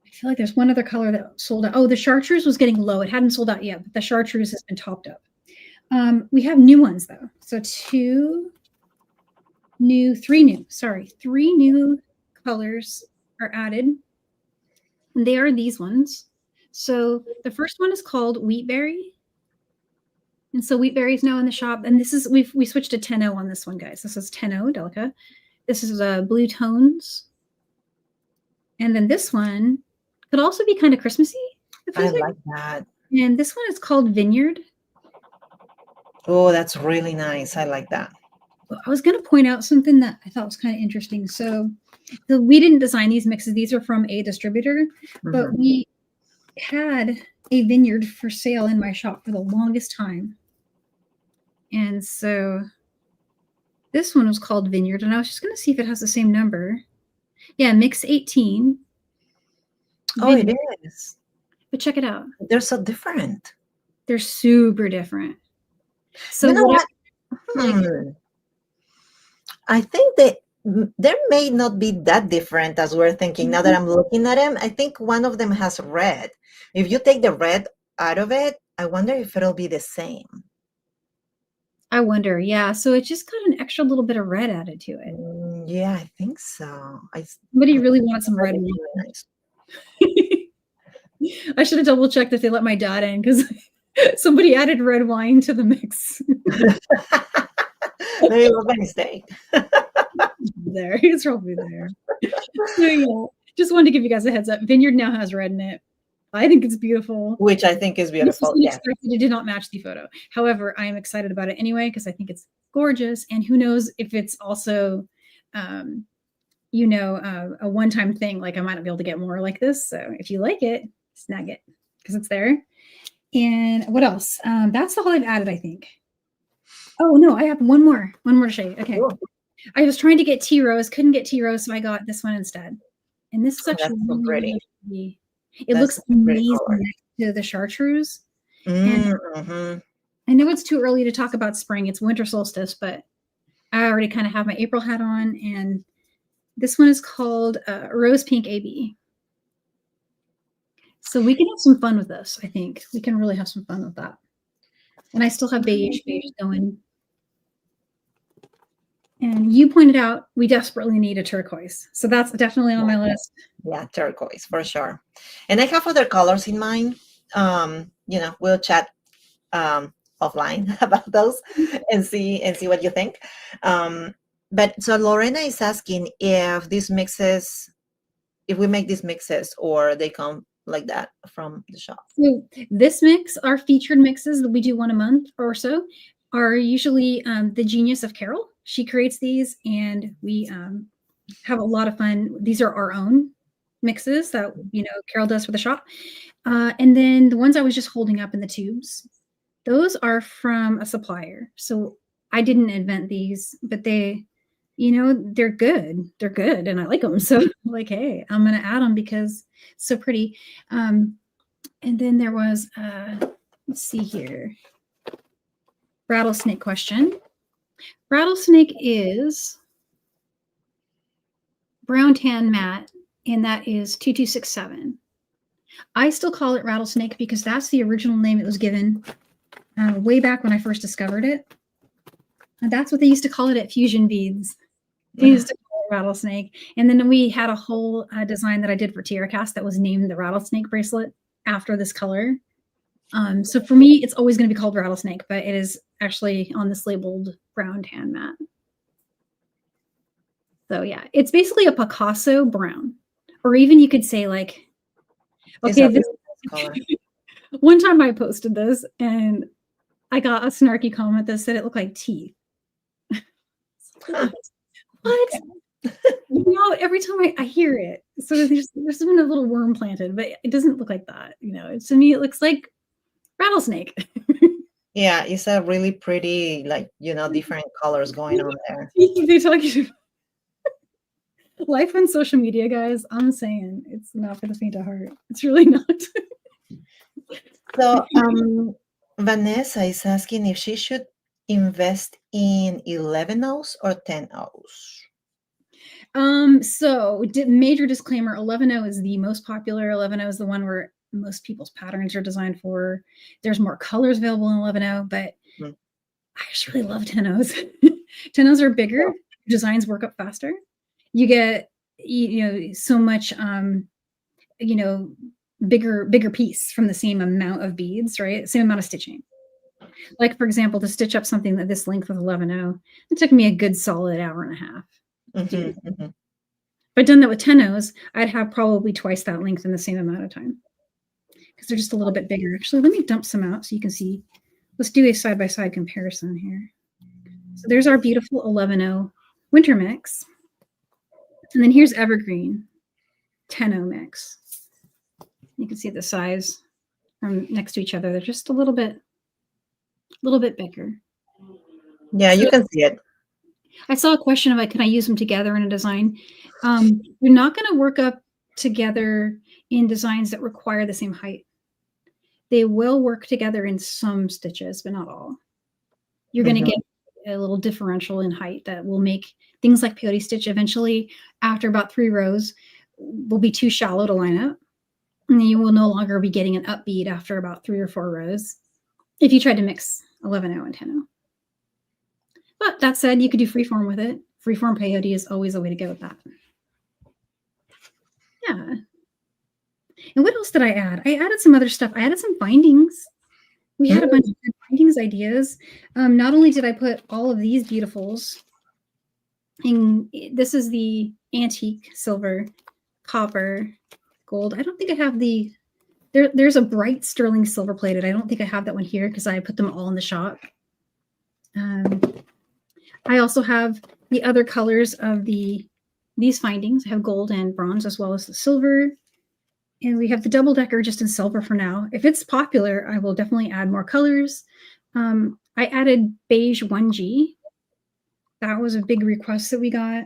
I feel like there's one other color that sold out. Oh, the chartreuse was getting low. It hadn't sold out yet, but the chartreuse has been topped up. We have new ones though. So three new colors are added. And they are these ones. So the first one is called Wheatberry. And so Wheatberry is now in the shop. And this is we switched to 10-0 on this one, guys. This is 10-0 Delica. This is blue tones. And then this one could also be kind of Christmassy, it I feels like. like that. And this one is called Vineyard. Oh, that's really nice. I like that. I was going to point out something that I thought was kind of interesting. So we didn't design these mixes. These are from a distributor, but Mhm. we had a vineyard for sale in my shop for the longest time. And so this one was called Vineyard, and I was just going to see if it has the same number. Yeah, Mix 18 Oh, it Vineyard. is. But check it out. They're so different. They're super different. You So know what what? I like, I think that there may not be that different as we're thinking. Now that I'm looking at them, I think one of them has red. If you take the red out of it, I wonder if it'll be the same. I wonder. Yeah, so it just got an extra little bit of red added to it. Yeah, I think so. Somebody really wanted some red Really wine. nice. I should have double checked if they let my dad in because somebody added red wine to the mix. Maybe it was by mistake. There, it's probably there. So yeah, just wanted to give you guys a heads up. Vineyard now has red in it. I think it's beautiful. Which I think is beautiful. Yes. It did not match the photo. However, I am excited about it anyway because I think it's gorgeous. And who knows if it's also, a one-time thing. Like I might not be able to get more like this. So if you like it, snag it because it's there. And what else? That's all I've added, I think. Oh no, I have one more to show you. Okay. Cool. I was trying to get tea rose, couldn't get tea rose, so I got this one instead. And this is actually so pretty. Really pretty. It looks amazing next to the chartreuse. Mm-hmm. I know it's too early to talk about spring. It's winter solstice, but I already kind of have my April hat on. And this one is called Rose Pink AB. So we can have some fun with this, I think. We can really have some fun with that. And I still have beige going. And you pointed out we desperately need a turquoise. So that's definitely on my list. Yeah, turquoise for sure. And I have other colors in mind. We'll chat offline about those and see what you think. But so Lorena is asking if we make these mixes or they come like that from the shop. So this mix, our featured mixes that we do one a month or so, are usually the genius of Carol. She creates these and we have a lot of fun. These are our own mixes that, Carol does for the shop. And then the ones I was just holding up in the tubes, those are from a supplier. So I didn't invent these, but they're good. They're good and I like them. So like, hey, I'm going to add them because it's so pretty. And then there was, let's see here. Rattlesnake question. Rattlesnake is brown tan matte, and that is 2267. I still call it rattlesnake because that's the original name it was given way back when I first discovered it. And that's what they used to call it at Fusion Beads. They used to call it rattlesnake. And then we had a whole design that I did for TierraCast that was named the rattlesnake bracelet after this color. So for me, it's always going to be called rattlesnake, but it is actually on this labeled brown tan matte. So yeah, it's basically a Picasso brown, or even you could say like, okay, this one time I posted this and I got a snarky comment that said it looked like teeth. What? Every time I hear it, so there's been a little worm planted, but it doesn't look like that. To me, it looks like rattlesnake. Yeah, it's a really pretty, different colors going on there. They talking life on social media, guys. I'm saying it's not for the faint of heart. It's really not. So Vanessa is asking if she should invest in 11 O's or 10 O's. So major disclaimer, 11O is the most popular. 11O is the one where most people's patterns are designed for. There's more colors available in 11O, but I actually love 10Os. 10Os are bigger. Designs work up faster. You get, so much, bigger piece from the same amount of beads, right? Same amount of stitching. Like, for example, to stitch up something that this length with 11O, it took me a good solid hour and a half. If I'd done that with 10Os, I'd have probably twice that length in the same amount of time because they're just a little bit bigger. Actually, let me dump some out so you can see. Let's do a side-by-side comparison here. So there's our beautiful 11O winter mix. And then here's Evergreen 10O mix. You can see the size from next to each other. They're just a little bit bigger. Yeah, you can see it. I saw a question about, can I use them together in a design? You're not going to work up together in designs that require the same height. They will work together in some stitches, but not all. You're going to get a little differential in height that will make things like peyote stitch eventually, after about 3 rows, will be too shallow to line up. And you will no longer be getting an up bead after about 3 or 4 rows if you tried to mix 11O and 10O. But that said, you could do freeform with it. freeform peyote is always a way to go with that. Yeah. And what else did I add? I added some other stuff. I added some bindings. We had a bunch of good bindings ideas. Not only did I put all of these beautifuls, and this is the antique silver, copper, gold. I don't think I have the, there's a bright sterling silver plated. I don't think I have that one here because I put them all in the shop. I also have the other colors of these findings. I have gold and bronze as well as the silver. And we have the double decker just in silver for now. If it's popular, I will definitely add more colors. I added beige 1G. That was a big request that we got.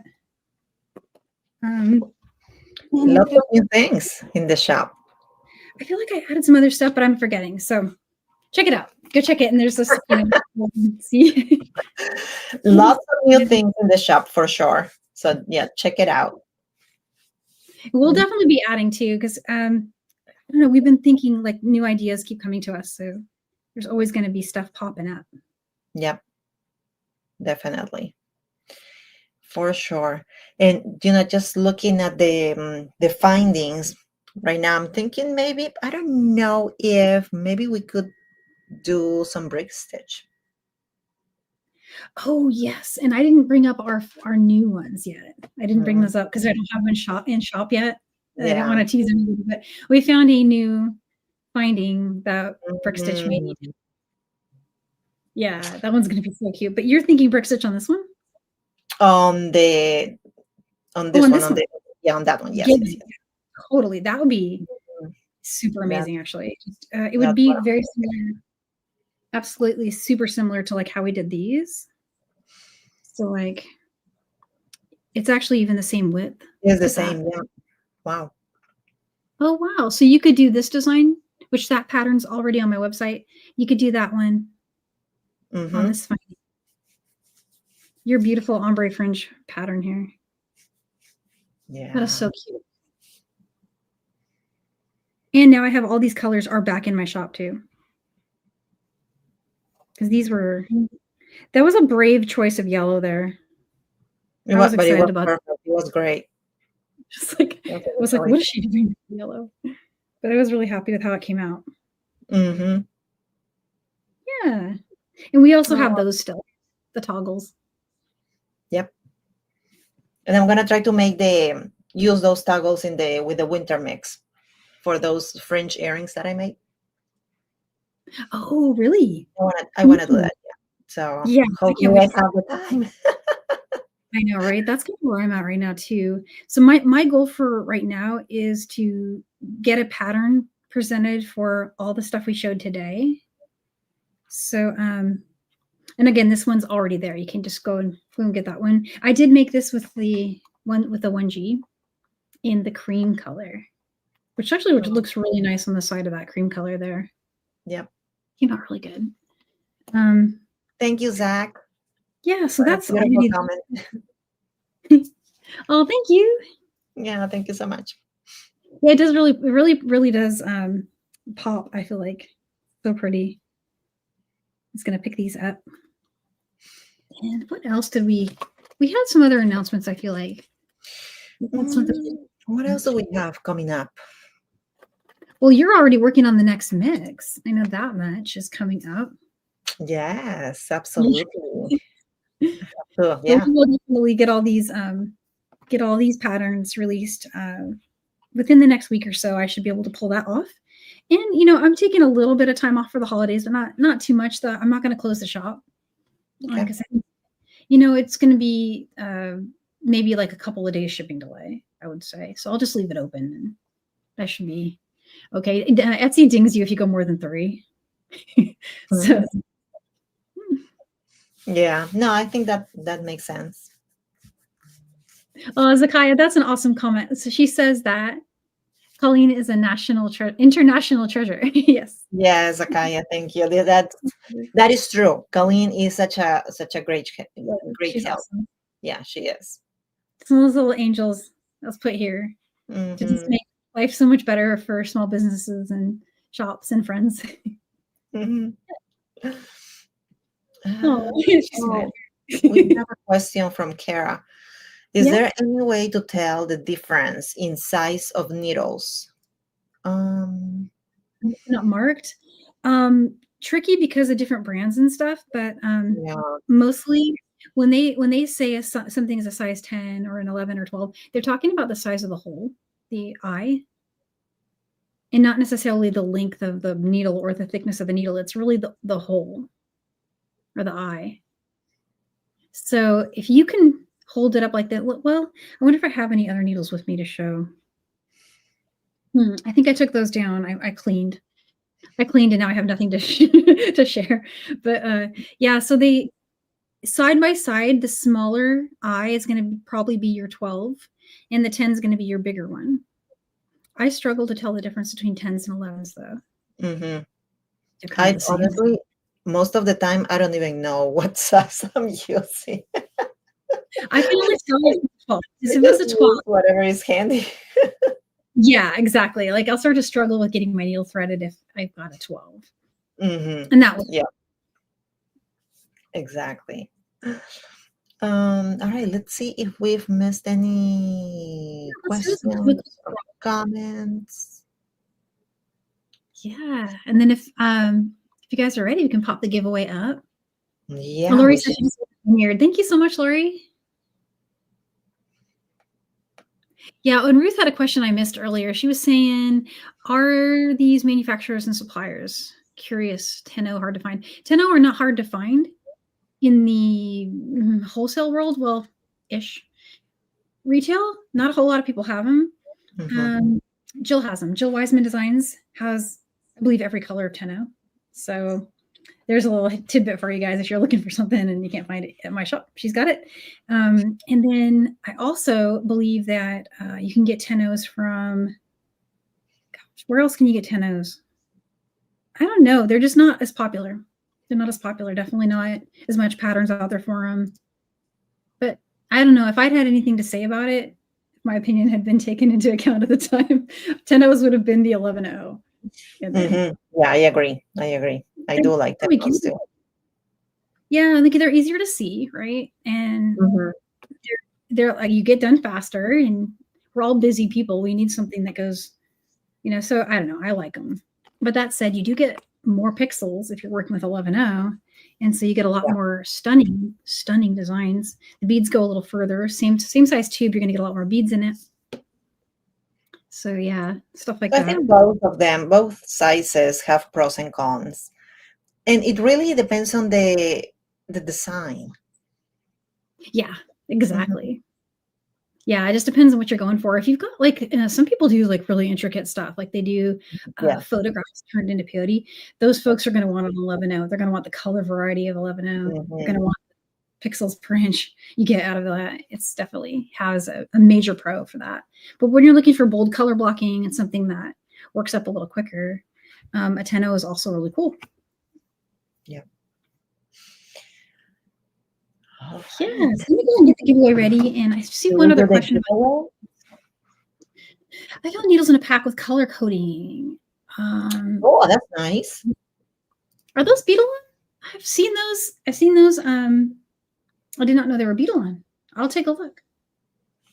Lots of new things in the shop. I feel like I added some other stuff, but I'm forgetting. So check it out. Go check it. And there's this, see. Lots of new things in the shop for sure. So yeah, check it out. We'll definitely be adding too, because I don't know, we've been thinking like new ideas keep coming to us. So there's always going to be stuff popping up. Yep, definitely. For sure. And just looking at the findings right now, I'm thinking maybe, I don't know if maybe we could do some brick stitch. Oh yes, and I didn't bring up our new ones yet. I didn't bring those up because I don't have them in shop yet. Yeah. I didn't want to tease anybody, but we found a new finding that brick stitch made. Yeah, that one's going to be so cute. But you're thinking brick stitch on this one? On this one. On that one. Yes, yes. Totally. That would be super amazing, actually. It would be very similar. Absolutely super similar to like how we did these. So like, it's actually even the same width. It's the same. Yeah. Wow. Oh, wow. So you could do this design, which that pattern's already on my website. You could do that one on this finding. Your beautiful ombre fringe pattern here. Yeah. That is so cute. And now I have all these colors are back in my shop too. Because these were, that was a brave choice of yellow there. I was excited about it. It was great. Just like, I was like, what is she doing with yellow? But I was really happy with how it came out. Yeah. And we also have those still, the toggles. Yep. And I'm gonna try to use those toggles with the winter mix for those fringe earrings that I made. Oh, really? I wanna do that. Yeah. So yeah, hope you guys have the time. I know, right? That's kind of where I'm at right now too. So my goal for right now is to get a pattern presented for all the stuff we showed today. So, and again, this one's already there. You can just go and get that one. I did make this with the one with the 1G in the cream color, which actually looks really nice on the side of that cream color there. Yep. Came out really good. Thank you, Zach. Yeah, so that's a beautiful comment. Oh, thank you. Yeah, thank you so much. Yeah, it does really does pop. I feel like so pretty. I'm just gonna pick these up. And what else did we had some other announcements, I feel like. What else do we have coming up? Well, you're already working on the next mix. I know that much is coming up. Yes, absolutely. So yeah, we will definitely get all these patterns released within the next week or so. I should be able to pull that off. And I'm taking a little bit of time off for the holidays, but not too much. I'm not going to close the shop. Okay. It's going to be maybe like a couple of days shipping delay, I would say. So I'll just leave it open, and that should be okay. Etsy dings you if you go more than 3. So. Yeah, no, I think that makes sense. Oh, Zakaya, that's an awesome comment. So she says that Colleen is a international treasure. Yes. Yeah, Zakaya, thank you. That is true. Colleen is such a great help. Awesome. Yeah, she is. Some of those little angels let's put here to just make life so much better for small businesses and shops and friends. Oh, We have a question from Kara. Is Yeah, there any way to tell the difference in size of needles? Um, not marked. Tricky because of different brands and stuff, but yeah. mostly when they say something is a size 10 or an 11 or 12, they're talking about the size of the hole, the eye, and not necessarily the length of the needle or the thickness of the needle. It's really the hole or the eye. So if you can hold it up like that, well, I wonder if I have any other needles with me to show. I think I took those down. I cleaned. I cleaned and now I have nothing to to share. But yeah, so they side by side, the smaller eye is going to probably be your 12, and the 10 is going to be your bigger one. I struggle to tell the difference between 10s and 11s though. Mm-hmm. They're kind of the same. Honestly, most of the time, I don't even know what size I'm using. I can only tell if it's 12. I If it's just a 12, use whatever is handy. yeah, exactly. Like I'll start to struggle with getting my needle threaded if I've got a 12. Mm-hmm. And that was Yeah, exactly. All right, let's see if we've missed any questions or comments. yeah. And then if you guys are ready, we can pop the giveaway up. Yeah, Lori said she just premiered. Thank you so much, Lori. Yeah, and Ruth had a question I missed earlier. She was saying, are these manufacturers and suppliers curious? Tenno hard to find. Tenno are not hard to find in the wholesale world. Well, ish. Retail, not a whole lot of people have them. Mm-hmm. Jill has them. Jill Wiseman Designs has, I believe, every color of Tenno. So there's a little tidbit for you guys if you're looking for something and you can't find it at my shop. She's got it. And then I also believe that you can get Tennos from, gosh, where else can you get Tennos? I don't know. They're just not as popular. They're not as popular. Definitely not as much patterns out there for them. But I don't know. If I'd had anything to say about it, if my opinion had been taken into account at the time, Tennos would have been the 11.0. Mm-hmm. Yeah, I agree. I do like that too. Yeah, I think they're easier to see, right? And they're like, you get done faster, and we're all busy people. We need something that goes, so I don't know. I like them. But that said, you do get more pixels if you're working with 11.0. And so you get a lot more stunning designs. The beads go a little further. Same size tube, you're going to get a lot more beads in it. So yeah, stuff like that. I think both of them, both sizes have pros and cons. And it really depends on the design. Yeah, exactly. Yeah, it just depends on what you're going for. If you've got like some people do like really intricate stuff, like they do photographs turned into peyote. Those folks are going to want an 11.0. They're going to want the color variety of 11.0. They're going to want pixels per inch you get out of that. It's definitely has a major pro for that. But when you're looking for bold color blocking and something that works up a little quicker, a 10.0 is also really cool. Yeah. Yeah, so let me go and get the giveaway ready. And I see one other question. I got needles in a pack with color coding. Oh, that's nice. Are those Beadle? I've seen those. I did not know they were Beadle. I'll take a look.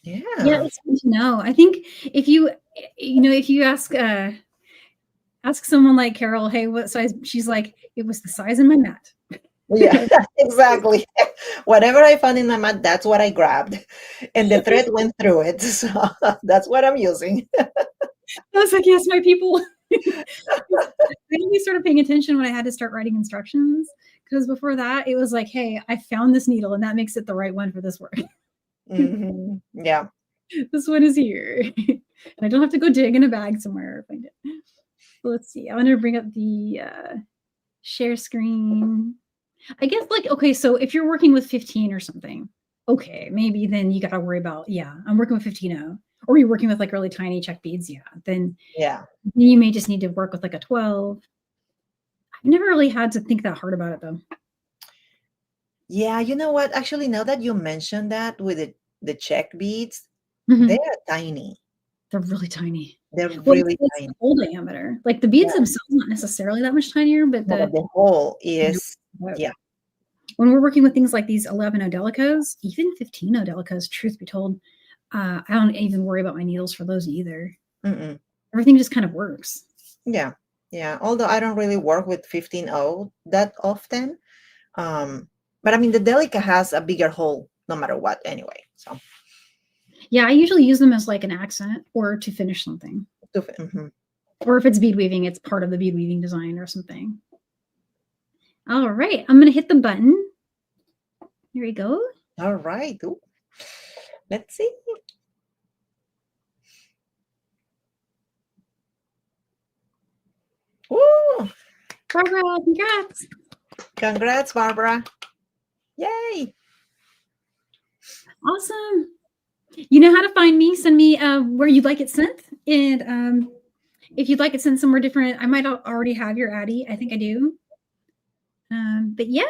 Yeah, it's good to know. I think if you ask someone like Carol, hey, what size? She's like, it was the size in my mat. Yeah, exactly. Whatever I found in my mat, that's what I grabbed. And the thread went through it. So that's what I'm using. I was like, yes, my people. I only started paying attention when I had to start writing instructions. Because before that, it was like, hey, I found this needle and that makes it the right one for this work. Yeah. This one is here. And I don't have to go dig in a bag somewhere or find it. So let's see. I'm going to bring up the share screen. I guess okay, so if you're working with 15 or something, okay, maybe then you got to worry about, I'm working with 15.0. Or you're working with like really tiny check beads, then you may just need to work with like a 12. I've never really had to think that hard about it though. Yeah, you know what? Actually, now that you mentioned that with the check beads, they are tiny. They're really tiny. They're really tiny. The hole diameter. Like the beads themselves, not necessarily that much tinier, but the hole is, when we're working with things like these 11 Odelicos, even 15 Odelicos, truth be told, I don't even worry about my needles for those either. Mm-mm. Everything just kind of works. Yeah. Yeah. Although I don't really work with 15O that often. But I mean, the Delica has a bigger hole no matter what anyway. So, Yeah, I usually use them as like an accent or to finish something. mhm. Or if it's bead weaving, it's part of the bead weaving design or something. All right, I'm going to hit the button. Here we go. All right. Ooh. Let's see. Ooh. Barbara, congrats. Congrats, Barbara. Yay. Awesome. You know how to find me. Send me where you'd like it sent. And if you'd like it sent somewhere different, I might already have your Addy. I think I do. But yeah,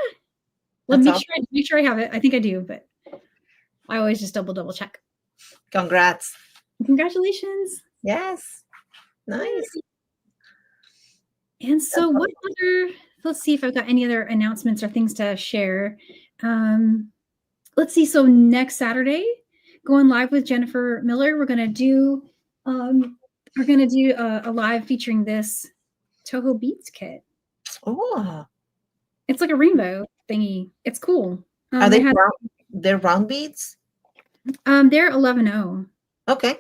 let me make sure I have it. I think I do, but I always just double check. Congrats. Congratulations. Yes. Nice. And so what other, let's see if I've got any other announcements or things to share. Let's see. So next Saturday, going live with Jennifer Miller, we're going to do a live featuring this Toho Beads kit. Oh, it's like a rainbow thingy. It's cool. Are they're round beads? They're 11-0. Okay.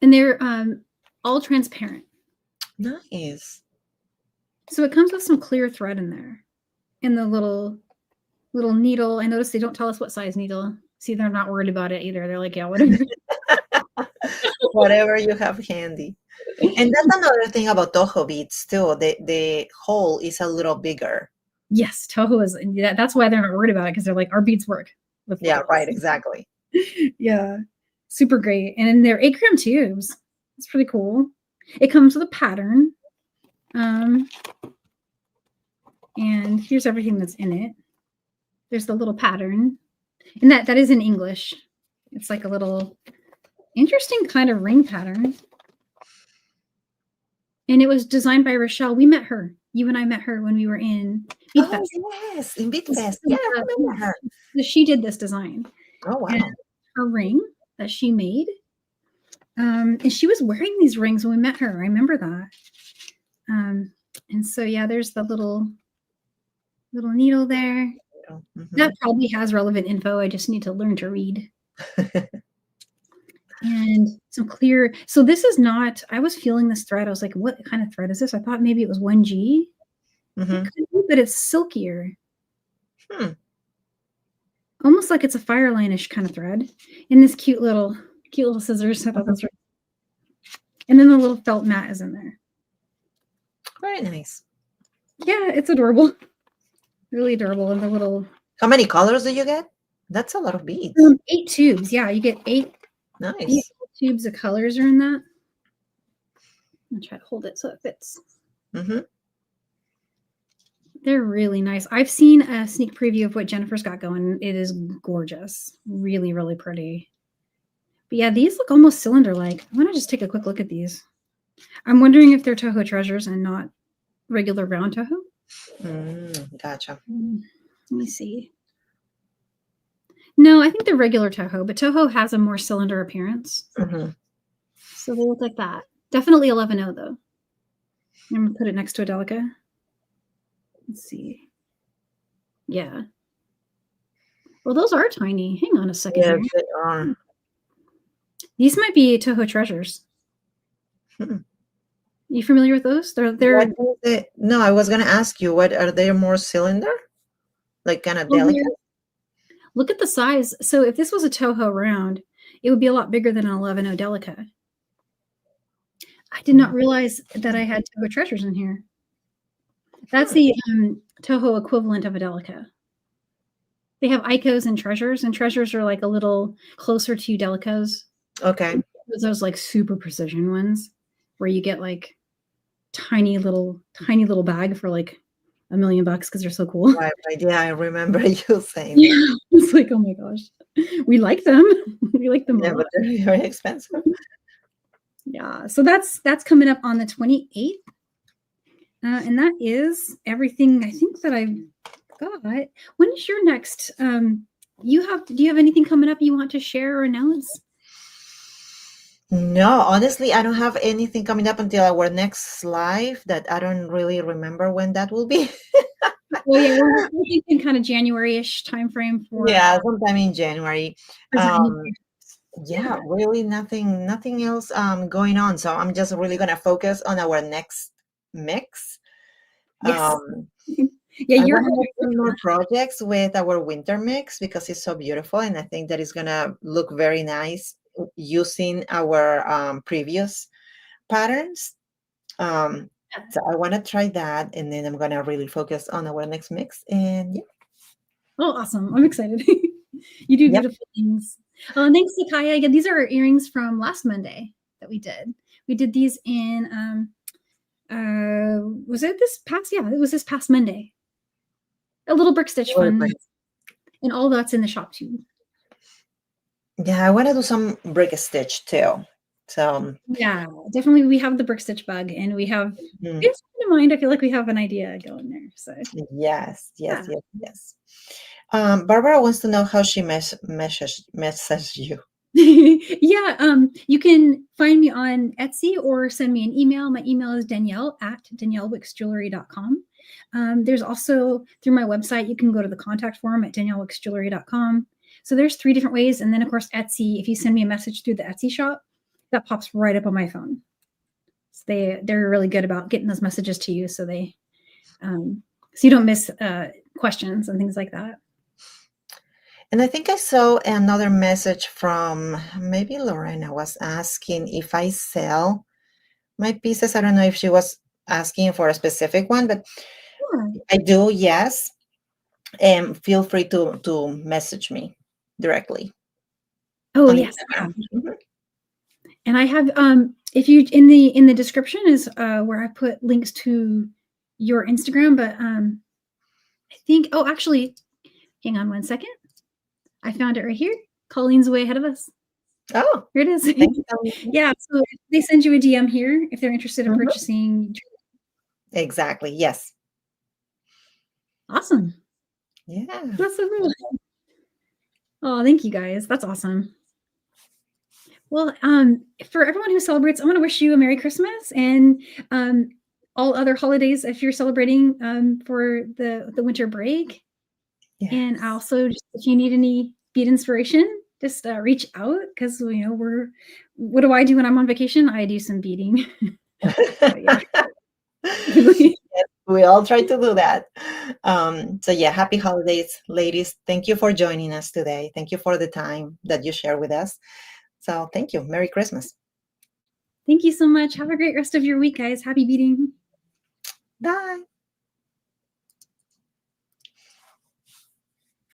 And they're all transparent. Nice. So it comes with some clear thread in there. In the little needle. I noticed they don't tell us what size needle. See, they're not worried about it either. They're like, yeah, whatever. Whatever you have handy. And that's another thing about Toho beads too. The hole is a little bigger. Yes, Toho is. That's why they're not worried about it, because they're like, our beads work. Yeah, right, exactly. Yeah, super great. And they're 8-gram tubes. It's pretty cool. It comes with a pattern. And here's everything that's in it. There's the little pattern. And that is in English. It's like a little interesting kind of ring pattern. And it was designed by Rochelle. We met her. You and I met her when we were in Bead Fest. Yes, in Bead Fest. Yeah, I remember her. She did this design. Oh, wow. And her ring that she made. And she was wearing these rings when we met her. I remember that. And so, yeah, there's the little needle there. Mm-hmm. That probably has relevant info. I just need to learn to read. And some clear. So this is not, I was feeling this thread. I was like, what kind of thread is this? I thought maybe it was 1G. Mm-hmm. But it's silkier. Almost like it's a fireline-ish kind of thread. And this cute little scissors. I thought that's right. And then the little felt mat is in there. Very nice. Yeah, it's adorable. Really adorable. And the little. How many colors do you get? That's a lot of beads. 8 tubes. Yeah, you get 8. Nice. 8 tubes of colors are in that. I'll try to hold it so it fits. Mm-hmm. They're really nice. I've seen a sneak preview of what Jennifer's got going. It is gorgeous. Really, really pretty. But yeah, these look almost cylinder-like. I want to just take a quick look at these. I'm wondering if they're Toho treasures and not regular round Toho. Gotcha. Let me see. No, I think they're regular Toho, but Toho has a more cylinder appearance. Mm-hmm. So they look like that. Definitely 11-0 though. I'm going to put it next to a Delica. Let's see. Yeah. Well, those are tiny. Hang on a second. Yeah, they are. These might be Toho treasures. You familiar with those? They're no, I was gonna ask you, what are they, more cylinder? Like kind of delicate? Look at the size. So if this was a Toho round, it would be a lot bigger than an 11-0 Delica. I did not realize that I had Toho treasures in here. That's the Toho equivalent of a Delica. They have Icos and treasures are like a little closer to Delicas. Okay. Those like super precision ones where you get like tiny little bag for like $1 million because they're so cool. Right. Yeah, I remember you saying. Yeah, it's like, oh my gosh, we like them. We like them. Yeah, but they're very expensive. Yeah, so that's coming up on the 28th. And that is everything I think that I've got. When is your next? Do you have anything coming up you want to share or announce? No, honestly, I don't have anything coming up until our next live that I don't really remember when that will be. Well, yeah, we're thinking kind of January-ish timeframe for Yeah, sometime in January. designing. Yeah, really nothing else going on. So I'm just really gonna focus on our next mix. Yes. Um, Yeah, I you're want to make some more projects with our winter mix because it's so beautiful, and I think that is gonna look very nice using our previous patterns. So I want to try that, and then I'm gonna really focus on our next mix. And yeah, Oh, awesome. I'm excited. You do yep, beautiful things. Thanks to Kaya. Again, these are our earrings from last Monday that we did. We did these in was it this past? Yeah, it was this past Monday. A little brick stitch really fun. pretty. And all that's in the shop too. Yeah, I want to do some brick stitch too. So Yeah, definitely we have the brick stitch bug and we have mm, it's in mind. I feel like we have an idea going there. So yes, yeah. yes, yes, yes. Barbara wants to know how she messaged you. Yeah, you can find me on Etsy or send me an email. My email is Danielle at daniellewicksjewelry.com. There's also through my website, you can go to the contact form at daniellewicksjewelry.com. So there's 3 different ways. And then of course, Etsy, if you send me a message through the Etsy shop, that pops right up on my phone. So they're really good about getting those messages to you. So so you don't miss questions and things like that. And I think I saw another message from maybe Lorena was asking if I sell my pieces. I don't know if she was asking for a specific one, but Yeah. I do, yes. And feel free to message me directly Oh on yes. Instagram. Mhm. And I have if you in the description is where I put links to your Instagram, but I think actually hang on one second. I found it right here. Colleen's way ahead of us. Oh, Here it is. thank you. Yeah, so if they send you a DM here if they're interested in Mhm. purchasing. Exactly. Yes. Awesome. Yeah. That's so cool. Oh, thank you guys. That's awesome. Well, for everyone who celebrates, I want to wish you a Merry Christmas and all other holidays if you're celebrating for the winter break. And Yes. also, just if you need any bead inspiration, just reach out because what do I do when I'm on vacation? I do some beading. So yeah. Yes, we all try to do that. So yeah, happy holidays, ladies. Thank you for joining us today. Thank you for the time that you share with us. So thank you. Merry Christmas. Thank you so much. Have a great rest of your week, guys. Happy beading. Bye.